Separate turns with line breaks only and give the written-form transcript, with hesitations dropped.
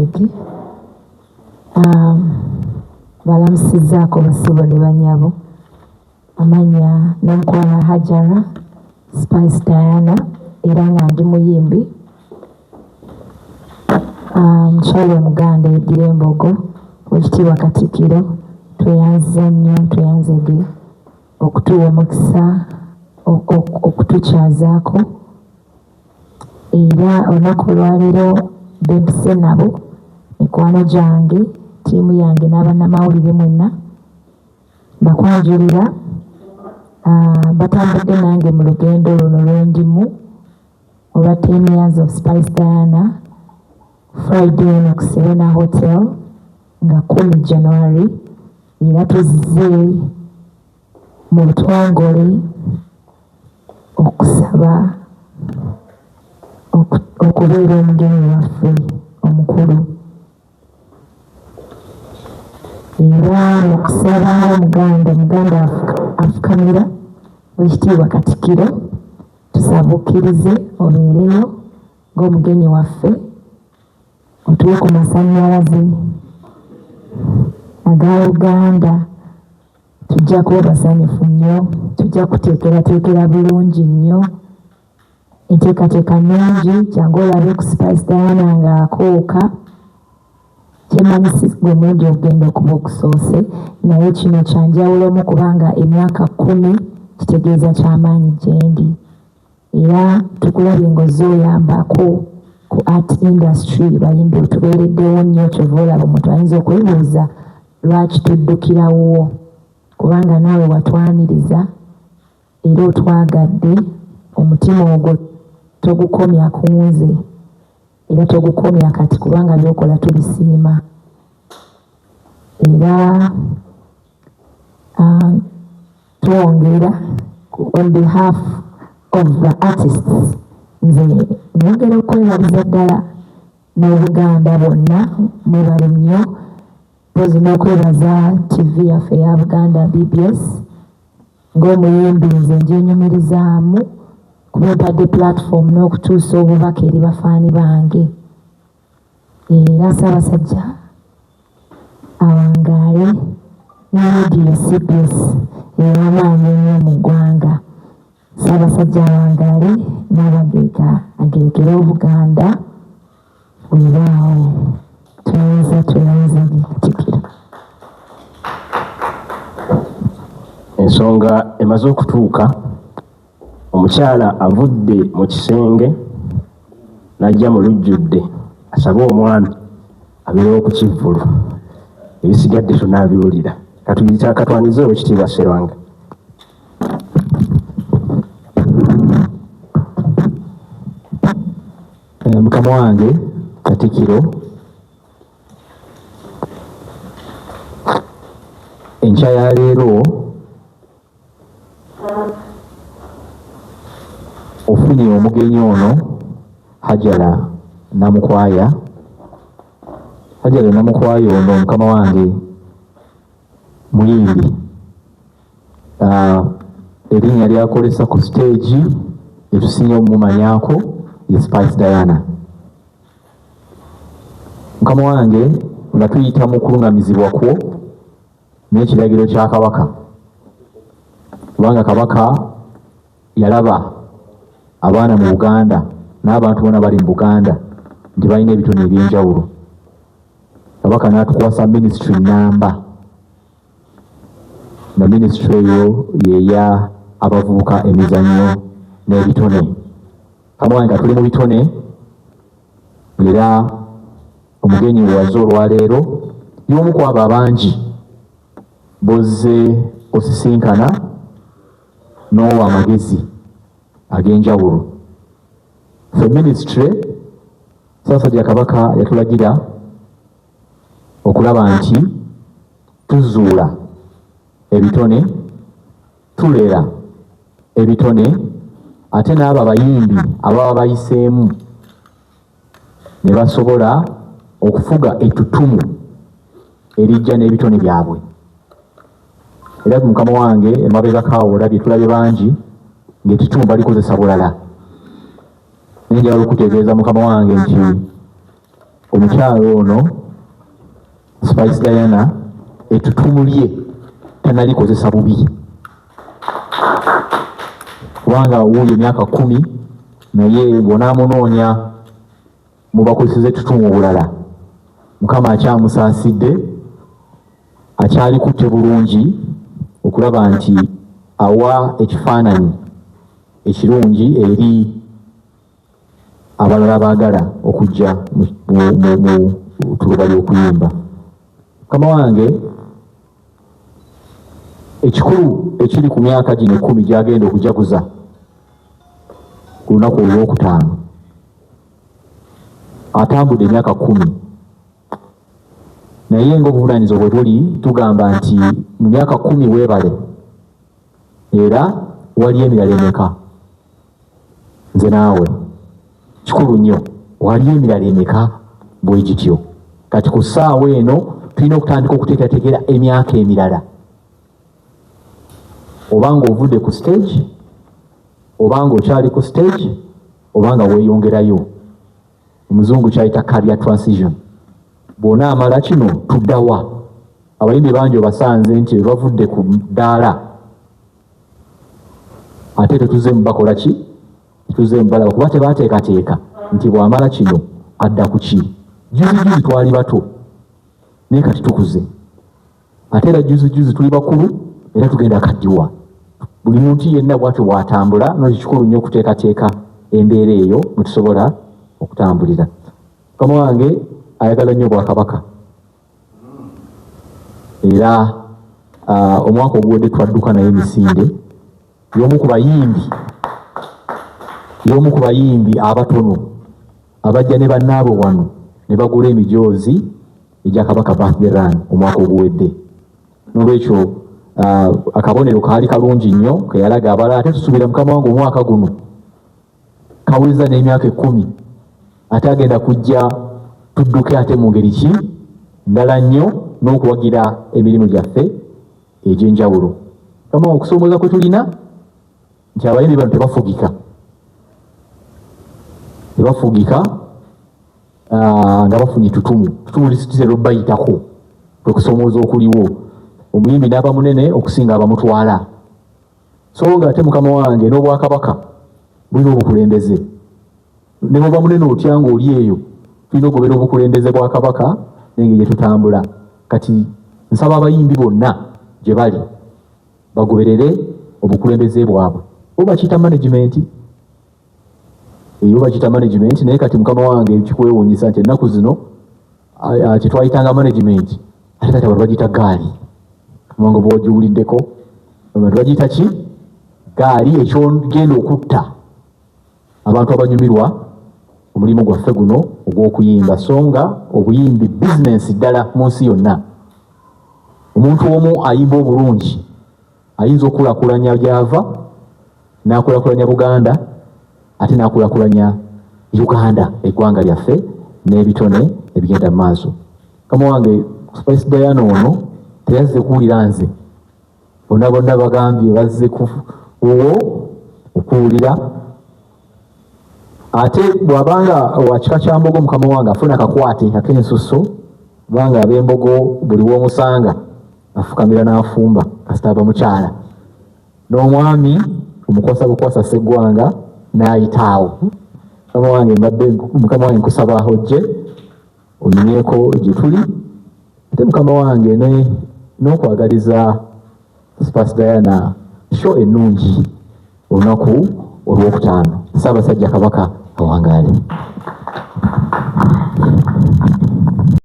Ntege balamusizzaako basibo ne banyabo amanya Namukwaya Hajara Spice Diana era nga ndi muyimbi mukyala omuganda Eddira Embogo Oweekitiibwa Katikkiro tweyanze nnyo tweyanzege okutuwa omukisa okutukyazaako era olunaku olwaleero bempise nabo mikwano gyange ttiimu yange n'abannamawulire mwenna bakwanjulira batambudde nange mu lugendo luno lwendimu olwa 10 years of Spice Diana Friday eno ku Serena Hotel nga 10 January era tuzze mu butongole okusaba okubeera omugenyi waffe omukulu era okusaba omuganda afukamira Oweekitiibwa Katikkiro tusaba okkirize obeereyo ng'omugenyi waffe otuwe ku masannyalaze aga Uganda tujja kuba basanyufu nnyo tujja kuteekerateekera bulungi nnyo enteekateeka nnungi jangu olabe ku Spice Diana ng'akooka kyemanyi si gwe mulundi ogenda okuba okusoose naye kino kyanjawulomu kubanga emyaka 10 kitegeeza kyamaanyi gyendi era tukulabye ng'ozze oyambako ku art industry bayimbi otubeereddewo nnyo kyova olaba omuntu ayinza okwebuuza lwaki tuddukirawo kubanga naawe watwaniriza era otwagadde omutima ogwo togukomya ku nze era togukomya kati kubanga byokola tubisiima era twongera on behalf of the artists nze nogera okwerabiza ddala n'Obuganda bonna mwebale nnyo pozi n'okwebaza TV yaffe ya Buganda BBS ng'omuyimbi nze njenyumirizaamu kubeepadde platform n'okutuusa obubaka eri bafaani bange era Ssaabasajja awangaale ne Radio CBS ey'amaanyi ennyo mu ggwanga Ssaabasajja awangaale n'abageeka agerekera Obuganda weebaawo tweyanze Katikkiro.
Ensonga emaze okutuuka omukyala avudde mu kisenge n'ajja mu lujjudde asabe omwami abeerewo ku kivvulu ebisigadde tunaabiwulira katwanize Oweekitiibwa Sserwanga.
Mukama wange Katikkiro enkya ya leero ofunye omugenyi ono Hajara Namukwaya ono mukama wange muyimbi erinnya lyakolesa ku stage etusinye omumanyako ye Spice Diana. Mukama wange nga tuyita mu kulungamizibwa kwo n'ekiragiro kya Kabaka kubanga Kabaka yalaba abaana mu Buganda n'abantu bonna bali mu Buganda nti balina ebitone eby'enjawulo. Kabaka n'atukwasa ministry namba na ministry eyo yeya abavubuka emizannyo n'ebitone. Mukama wange nga tuli mu bitone era omugenyi wazo olwaleero y'omu ku abo abangi bozze osisinkana n'owa amagezi ag'enjawulo. Ffe ministry Ssaabasajja Kabaka yatulagira okulaba nti tuzuula ebitone, tulera ebitone, ate n'abo abayimbi ababa bayiseemu ne basobola okufuga ettutumu erijja n'ebitone byabwe. Era Mukama wange emabegakaawo olabye tulabye bangi ng'ettutumu balikozesa bulala. Nenjala okutegeeza Mukama wange nti omukyalo ono Spice Diana ettutumu lye tanalikozesa bubi, kubanga wuuyo emyaka 10 naye bw'onaamunoonya mu bakozeseza ettutumu obulala Mukama akyamusaasidde, akyali kutte bulungi okulaba nti awa ekifaananyi ekirungi eri abalala baagala okujja mu tuluba ly'okuyimba. Mukama wange ekikulu ekiri ku myaka gino 10 gy'agenda okujaguza ku lunaku olw'okutaano, atambudde emyaka 10 naye ng'obuvunaanyizibwa bwe buli tugamba nti mu myaka 10 weebale era wali emirala emeka. Nze naawe kikulu nnyo, wali emirala emeka bwe gityo. Kati ku ssaawa eno tulina okutandika okuteekerateekera emyaka emirala, obanga ovudde ku stage, obanga okyali ku stage, obanga weeyongerayo. Omuzungu kyayita career transition. Bw'onaamala kino tuddawa. Abayimbi bangi obasanze nti bwe bavudde ku ddaala ate tetuzeemu bakola ki? Tetuzeemu balaba, kuba tebaateekateeka nti bw'amala kino adda ku ki. Juzi twali bato naye kati tukuze, ate era juzi tuli bakulu era tugenda kaddiwa. Buli muntu yenna bw'atyo bw'atambula, n'ekikulu nnyo okuteekateeka embeera eyo mwe tusobola okutambulira. Mukama wange ayagala nnyo Bwakabaka, era omwaka oguwedde twadduka naye emisinde y'omu ku bayimbi abatono abajja ne bannaabwe wano ne bagula emijoozi egya Kabaka birthday run omwaka oguwedde. N'olwekyo akabonero kaali kalungi nnyo ke yalaga abalala. Ate tusuubira Mukama wange omwaka guno kaweza n'emyaka 10 ate agenda kujja tudduke ate mu ngeri ki ndala nnyo n'okuwagira emirimu gyaffe egy'enjawulo. Mukama wange okusoomooza kwe tulina nti abayimbi bano tebafugika nga bafunye tutumu lisitizero bayitako okusoomooza okuliwo. Omuyimbi n'aba munene okusinga abamutwala, so nga ate Mukama wange n'Obwakabaka bulina obukulembeze. Ne bw'oba munene otya ng'oli eyo, tulina okugobera obukulembeze bwa Kabaka n'engeri gye tutambula. Kati nsaba abayimbi bonna gye bali bagoberere obukulembeze bwabwe. Oba bakiyita management, naye kati Mukama wange kikwewuunyisa nti ennaku zino kye twayitanga management ate kati abantu bagiyita gaali. Mwango bw'ogiwuliddeko abantu bagiyita ki? Gaali, ekyogenda okutta abantu abanyumirwa omulimu gwaffe guno ogw'okuyimba. So nga obuyimbi bizinensi ddala mu nsi yonna. Omuntu omu ayimba obulungi ayinza okulakulanya gy'ava, n'akulakulanya Buganda, ate n'akulakulanya Uganda, eggwanga lyaffe n'ebitone ebigenda mu maaso. Mukama wange Spice Diana ono teyazze kuwulira nze, bonna bagambye bazze okuwulira. Ate bw'abanga wa kika kya Mbogo Mukama wange afuna akakwate ak'ensusso, kubanga ab'Embogo buli w'omusanga afukamira n'afumba kasita aba mukyala, n'omwami omukwasa Sseggwanga n'ayitaawo. Mukama wange nkusaba ojje onyumyeko gye tuli, ate Mukama wange n'okwagaliza Spice Diana show ennungi olunaku olw'okutaano. Ssaabasajja Kabaka awangaale.